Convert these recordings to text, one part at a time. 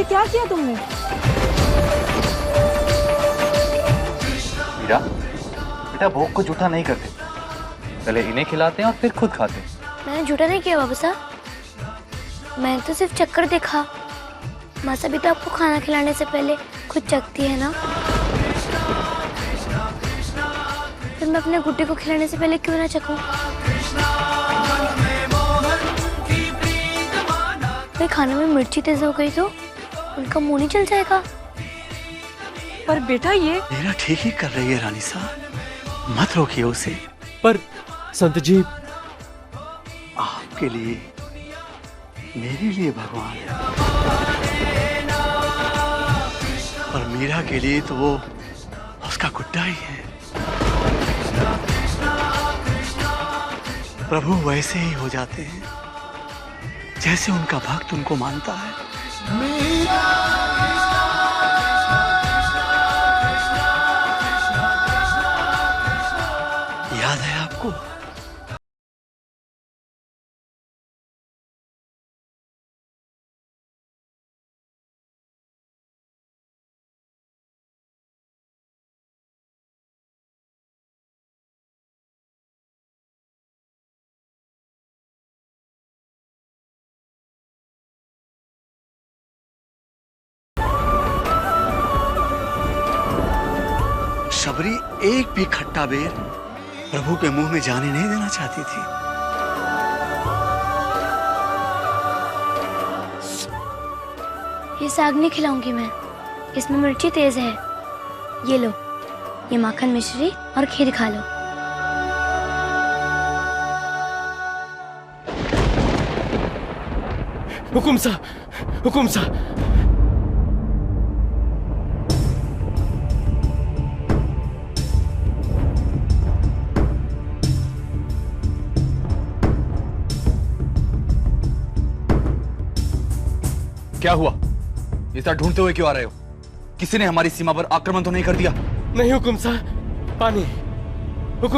क्या किया तुमने? मीरा, बेटा भूख को झूठा नहीं करते, पहले इन्हें खिलाते हैं और फिर खुद खाते हैं। मैंने झूठा नहीं किया बाबा साहब, मैंने तो सिर्फ चक्कर देखा। मासा भी तो आपको खाना खिलाने से पहले खुद चखती है ना, फिर मैं अपने गुड्डे को खिलाने से पहले क्यों ना चखूं? भाई खाने में मिर्ची तेज हो गई तो उनका मुंह नहीं चल जाएगा। पर बेटा ये मीरा ठीक ही कर रही है रानी साहब, मत रोकिए उसे। पर संत जी, आपके लिए, मेरे लिए भगवान है, और मीरा के लिए तो वो उसका गुड्डा ही है। प्रभु वैसे ही हो जाते हैं जैसे उनका भक्त उनको मानता है। याद है आपको? शबरी एक भी खट्टा बेर प्रभु के मुंह में जाने नहीं देना चाहती थी। ये साग नहीं खिलाऊंगी मैं, इसमें मिर्ची तेज है। ये लो, ये माखन मिश्री और खीर खा लो। हुकुम सा, हुकुम सा। क्या हुआ? इस तरह ढूंढते हुए क्यों आ रहे हो? किसी ने हमारी सीमा पर आक्रमण तो नहीं कर दिया? नहीं हुकुम सा, पानी। हुकुम।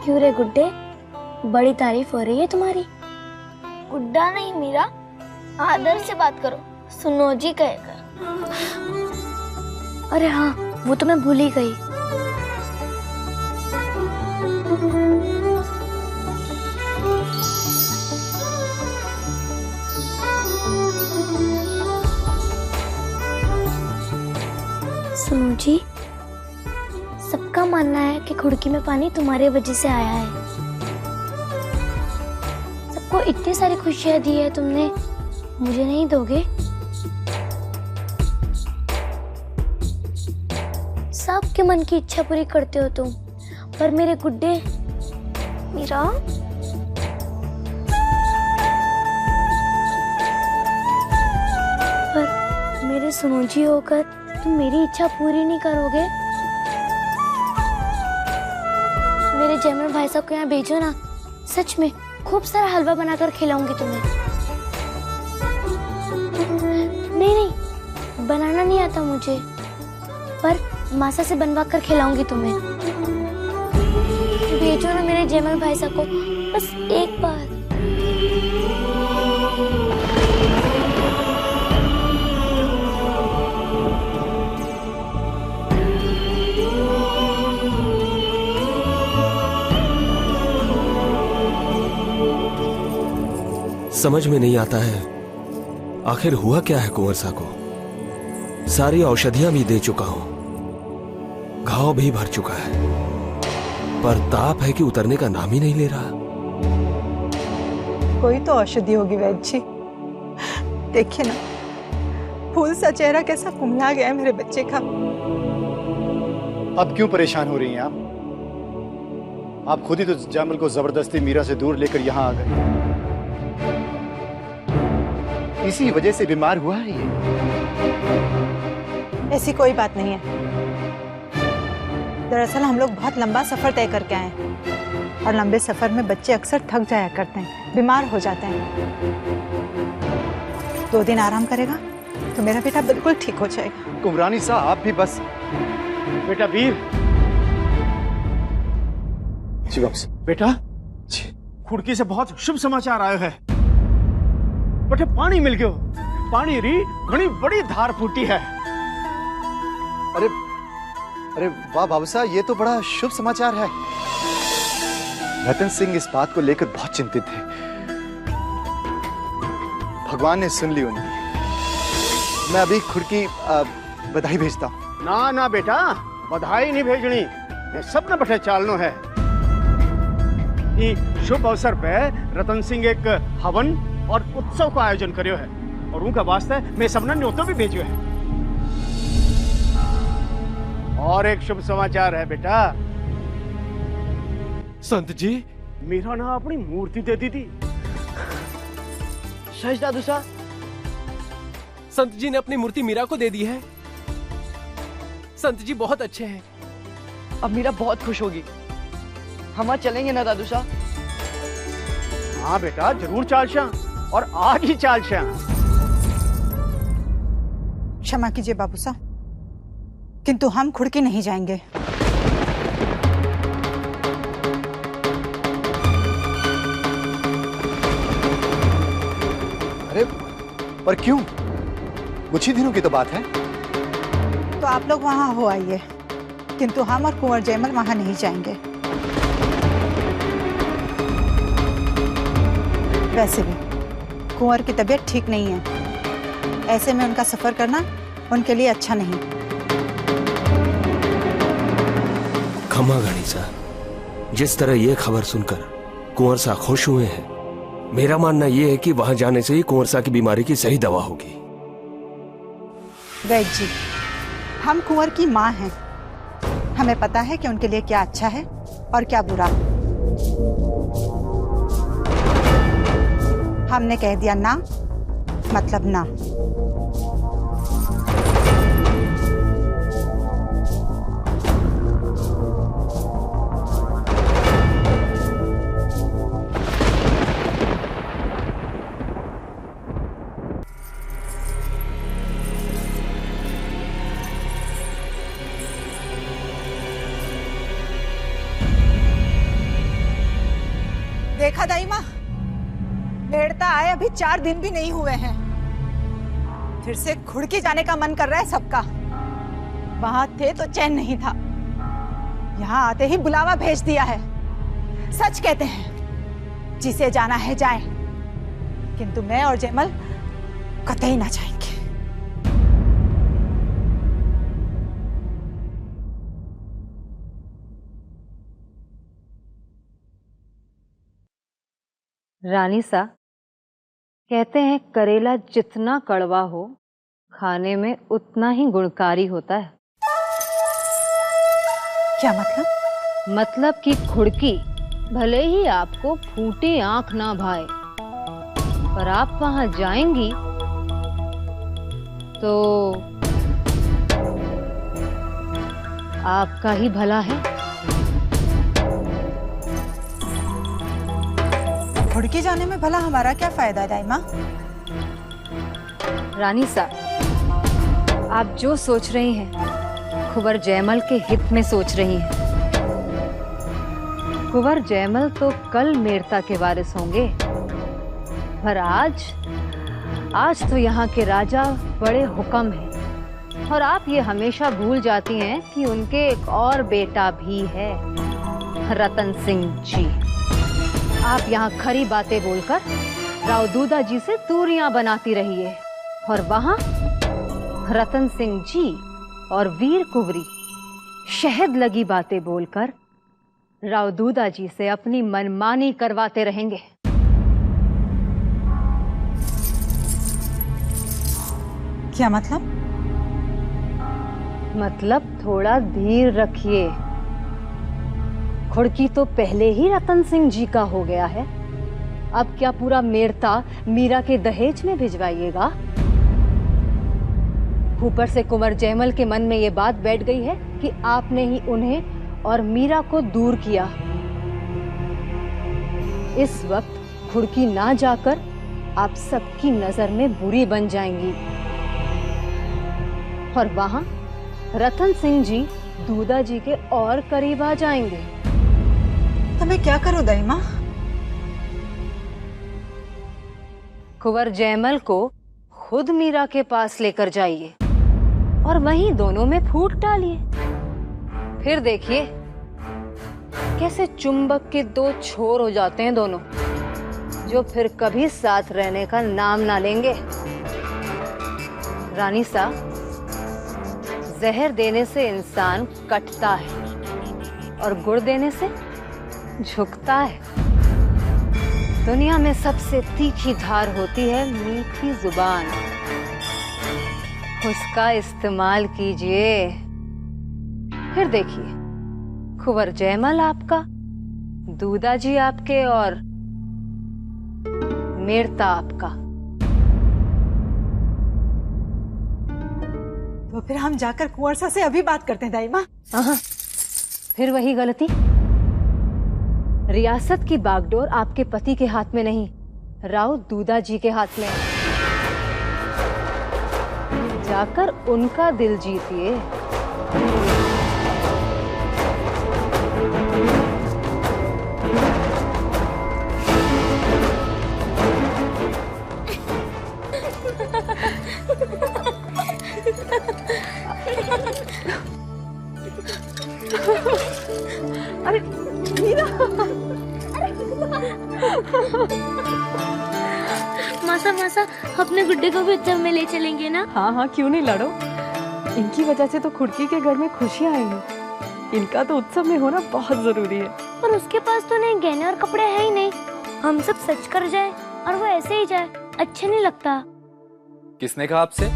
क्यों रे गुड्डे, बड़ी तारीफ हो रही है तुम्हारी। गुड्डा नहीं मीरा, आदर से बात करो, सुनो जी कहकर। अरे हाँ, वो तो मैं भूल ही गई। सुनो जी, सबका मानना है कि खिड़की में पानी तुम्हारे वजह से आया है। को इतनी सारी खुशियां दी है तुमने, मुझे नहीं दोगे? सबके मन की इच्छा पूरी करते हो तुम, पर मेरे गुड्डे मीरा, पर मेरे सुनोजी होकर तुम मेरी इच्छा पूरी नहीं करोगे? मेरे जयमल भाई साहब को यहाँ भेजो ना, सच में खूब सारा हलवा बनाकर खिलाऊंगी तुम्हें। नहीं नहीं, बनाना नहीं आता मुझे, पर मासा से बनवा कर खिलाऊंगी तुम्हें। भेजो ना मेरे जयमल भाई साहब को, बस एक बार। समझ में नहीं आता है आखिर हुआ क्या है कुंवर सा को। सारी औषधियां भी दे चुका हूं, घाव भी भर चुका है, पर ताप है कि उतरने का नाम ही नहीं ले रहा। कोई तो औषधि होगी वैद्य जी। देखिए ना, फूल सा चेहरा कैसा कुम्हला गया है मेरे बच्चे का। अब क्यों परेशान हो रही हैं आप खुद ही तो जयमल को जबरदस्ती मीरा से दूर लेकर यहाँ आ गए। इसी वजह से बीमार हुआ है ये। ऐसी कोई बात नहीं है। दरअसल हम लोग बहुत लंबा सफर तय करके आए हैं, और लंबे सफर में बच्चे अक्सर थक जाया करते हैं, बीमार हो जाते हैं। 2 दिन आराम करेगा तो मेरा बेटा बिल्कुल ठीक हो जाएगा। कुमरानी साहब आप भी बस। बेटा वीर, जी बस बेटा, खुड़की से बहुत शुभ समाचार आयो है। बटे पानी मिल गयो, पानी री घनी बड़ी धार फूटी है। अरे अरे वाह बाबू साहब, ये तो बड़ा शुभ समाचार है। रतन सिंह इस बात को लेकर बहुत चिंतित थे। भगवान ने सुन ली उनकी। मैं अभी खुड़की बधाई भेजता हूँ। ना ना बेटा, बधाई नहीं भेजनी, ये सब न बटे चालनो है। शुभ अवसर पे रतन सिंह एक हवन और उत्सव का आयोजन करियो है, और उनका वास्ते मैं सबने न्योतो भी भेजो है। और एक शुभ समाचार है बेटा। संत जी, मीरा ने अपनी मूर्ति दे दी थी। सच दादू साहब, संत जी ने अपनी मूर्ति मीरा को दे दी है। संत जी बहुत अच्छे हैं। अब मीरा बहुत खुश होगी। हम वहां चलेंगे ना दादू साहब? हाँ बेटा, जरूर चालशा, और आज ही चालशा। क्षमा कीजिए बाबू साहब, किंतु हम खुड़की नहीं जाएंगे। अरे पर क्यों? कुछ ही दिनों की तो बात है। तो आप लोग वहां हो आइए, किंतु हम और कुंवर जयमल वहां नहीं जाएंगे। वैसे भी कुंवर की तबीयत ठीक नहीं है, ऐसे में उनका सफर करना उनके लिए अच्छा नहीं। खमा गणिसा, जिस तरह ये खबर सुनकर कुंवर सा खुश हुए हैं, मेरा मानना यह है कि वहां जाने से ही कुंवर सा की बीमारी की सही दवा होगी। वैद्य जी, हम कुंवर की माँ हैं, हमें पता है कि उनके लिए क्या अच्छा है और क्या बुरा। हमने कह दिया ना, मतलब ना। देखा दाई माँ, भेड़ता आए अभी 4 दिन भी नहीं हुए हैं, फिर से खुड़की जाने का मन कर रहा है सबका। वहां थे तो चैन नहीं था, यहाँ आते ही बुलावा भेज दिया है। सच कहते हैं, जिसे जाना है जाए, किंतु मैं और जयमल कतई ना जाएंगे। रानी सा, कहते हैं करेला जितना कड़वा हो खाने में उतना ही गुणकारी होता है। क्या मतलब? मतलब कि खुड़की भले ही आपको फूटी आंख ना भाए, पर आप वहां जाएंगी तो आपका ही भला है। खुड़की जाने में भला हमारा क्या फायदा है दाइमा? रानी सा, आप जो सोच रही हैं कुंवर जयमल के हित में सोच रही हैं। कुंवर जयमल तो कल मेड़ता के वारिस होंगे, पर आज तो यहाँ के राजा बड़े हुक्म हैं, और आप ये हमेशा भूल जाती हैं कि उनके एक और बेटा भी है, रतन सिंह जी। आप यहाँ खरी बातें बोलकर राव दूधा जी से दूरियां बनाती रही है, और वहां रतन सिंह जी और वीर कुंवरी शहद लगी बातें बोलकर राव दूधा जी से अपनी मनमानी करवाते रहेंगे। क्या मतलब? मतलब थोड़ा धीर रखिए। खुड़की तो पहले ही रतन सिंह जी का हो गया है, अब क्या पूरा मेड़ता मीरा के दहेज में भिजवाइएगा? ऊपर से कुंवर जयमल के मन में ये बात बैठ गई है कि आपने ही उन्हें और मीरा को दूर किया। इस वक्त खुड़की ना जाकर आप सबकी नजर में बुरी बन जाएंगी, और वहां रतन सिंह जी दूधा जी के और करीब आ जाएंगे। तो मैं क्या करूं दाइमा? कुंवर जयमल को खुद मीरा के पास लेकर जाइए और वहीं दोनों में फूट डालिए। फिर देखिए कैसे चुंबक के दो छोर हो जाते हैं दोनों, जो फिर कभी साथ रहने का नाम ना लेंगे। रानी सा, जहर देने से इंसान कटता है और गुड़ देने से झुकता है। दुनिया में सबसे तीखी धार होती है मीठी जुबान, उसका इस्तेमाल कीजिए। फिर देखिए कुंवर जयमल आपका, दूधा जी आपके और मेड़ता आपका। तो फिर हम जाकर कुंवर से अभी बात करते हैं दाइमा। हाँ, फिर वही गलती। रियासत की बागडोर आपके पति के हाथ में नहीं, राव दूधा जी के हाथ में है। जाकर उनका दिल जीतिए। अरे मीरा! मासा अपने गुड्डे को भी उत्सव में ले चलेंगे ना? हाँ हाँ, क्यों नहीं लड़ो। इनकी वजह से तो खुड़की के घर में खुशियाँ आई हैं। इनका तो उत्सव में होना बहुत जरूरी है। पर उसके पास तो नहीं गहने और कपड़े हैं ही नहीं। हम सब सच कर जाए और वो ऐसे ही जाए, अच्छा नहीं लगता। किसने कहा आपसे?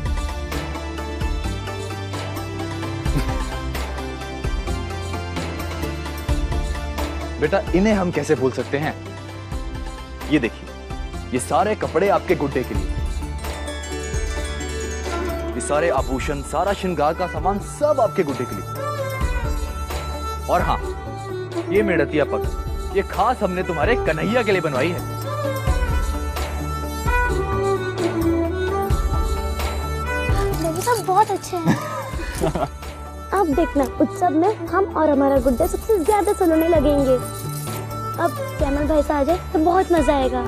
बेटा, इन्हें हम कैसे भूल सकते हैं? ये देखिए, ये सारे कपड़े आपके गुड्डे के लिए, ये सारे आभूषण, सारा श्रृंगार का सामान सब आपके गुड्डे के लिए। और हाँ, ये मेड़तिया पग, ये खास हमने तुम्हारे कन्हैया के लिए बनवाई है। सब बहुत अच्छे हैं। अब देखना, उत्सव में हम और हमारा गुड्डा सबसे ज्यादा सलोने लगेंगे। अब जयमल भाई से आ जाए तो बहुत मजा आएगा।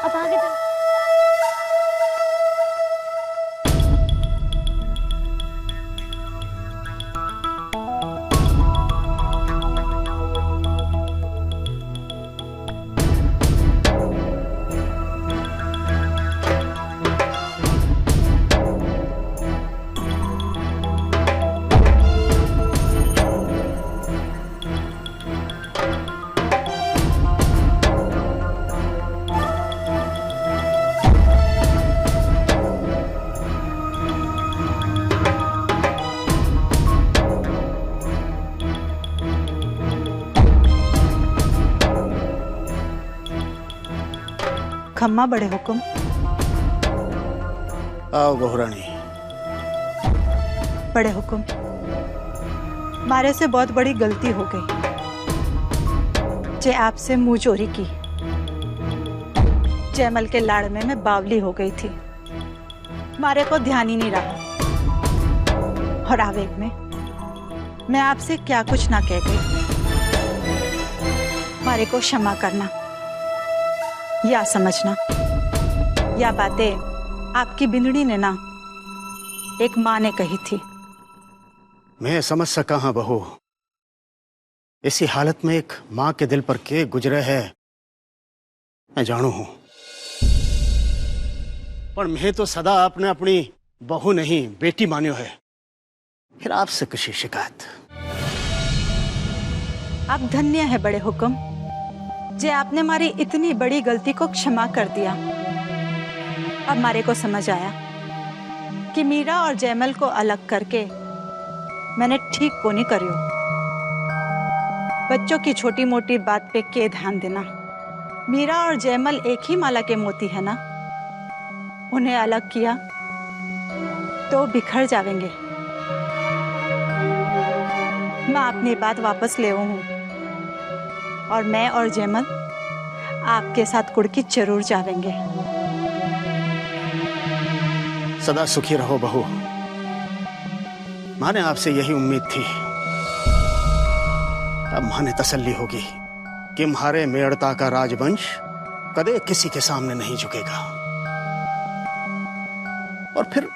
अब आगे तो खम्मा बड़े हुक्म। आओ बहुरानी। बड़े हुक्म, मारे से बहुत बड़ी गलती हो गई। जे आपसे मुंह चोरी की। जयमल के लाड़ में मैं बावली हो गई थी, मारे को ध्यान ही नहीं रहा, और आवेग में मैं आपसे क्या कुछ ना कह गई। मारे को क्षमा करना या समझना, या बातें आपकी बिंदड़ी ने ना एक माँ ने कही थी। मैं समझ सका हाँ बहू, इसी हालत में एक माँ के दिल पर के गुजरे है मैं जानू हूं, पर मैं तो सदा आपने अपनी बहू नहीं बेटी मान्यो है। फिर आपसे किसी शिकायत। आप धन्य है बड़े हुक्म, जे आपने हमारी इतनी बड़ी गलती को क्षमा कर दिया। अब मारे को समझ आया कि मीरा और जयमल को अलग करके मैंने ठीक को नहीं करियो। बच्चों की छोटी मोटी बात पे के ध्यान देना। मीरा और जयमल एक ही माला के मोती है ना, उन्हें अलग किया तो बिखर जाएंगे। मैं अपनी बात वापस ले हूं, और मैं और जयमल आपके साथ कुड़की जरूर जाएंगे। सदा सुखी रहो बहू, माने आपसे यही उम्मीद थी। अब माने तसल्ली होगी कि म्हारे मेड़ता का राजवंश कदे किसी के सामने नहीं झुकेगा। और फिर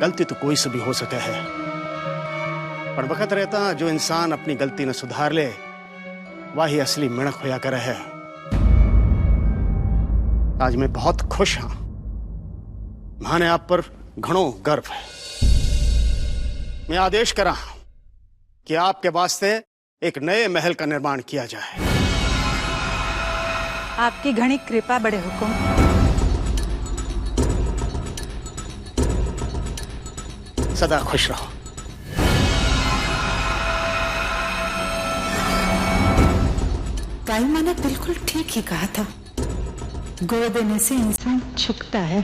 गलती तो कोई से भी हो सके है, पर वक्त रहता जो इंसान अपनी गलती न सुधार ले वही असली मिणक होया करे है। आज मैं बहुत खुश हाँ, माने आप पर घणो गर्व है। मैं आदेश करा कि आपके वास्ते एक नए महल का निर्माण किया जाए। आपकी घनी कृपा बड़े हुक्म। सदा खुश रहो। ताई माँ ने बिल्कुल ठीक ही कहा था, गोद देने से इंसान झुकता है।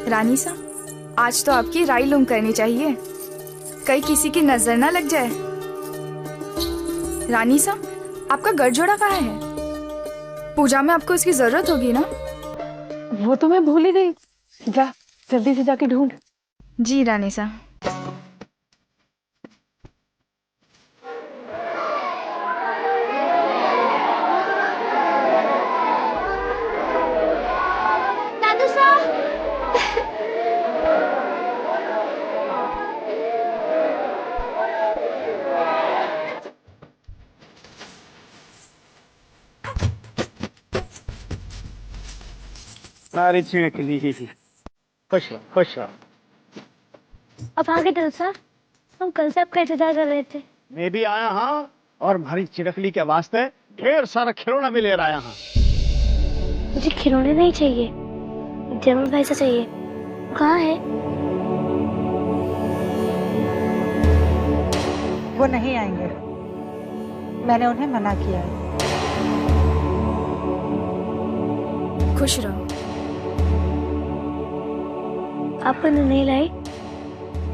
रानी सा, आज तो आपकी राई लूम करनी चाहिए, कहीं किसी की नजर ना लग जाए। रानी सा, आपका गठजोड़ा कहाँ है? पूजा में आपको इसकी जरूरत होगी ना? वो तो मैं भूल ही गई। जा जल्दी से जाके ढूंढ। जी रानी सा। दादू साहब, सारी छिड़क ली। खुश रहो, खुश रहो। अब आगे दादू साहब, हम कल से आपका इंतजार कर रहे थे। मैं भी आया हाँ, और हमारी चिड़कली के वास्ते ढेर सारा खिलौना भी लेकर आया हाँ। मुझे खिलौने नहीं चाहिए, जयमल भाई से चाहिए। कहाँ है? वो नहीं आएंगे। मैंने उन्हें मना किया है। खुश रहो। आप उन्हें नहीं लाई?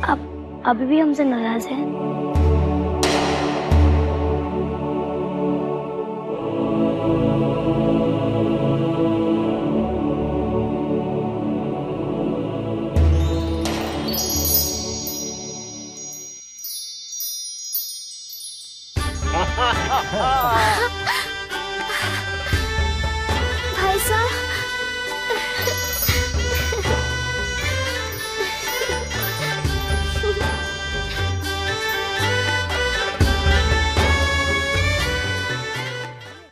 आप अभी भी हमसे नाराज हैं?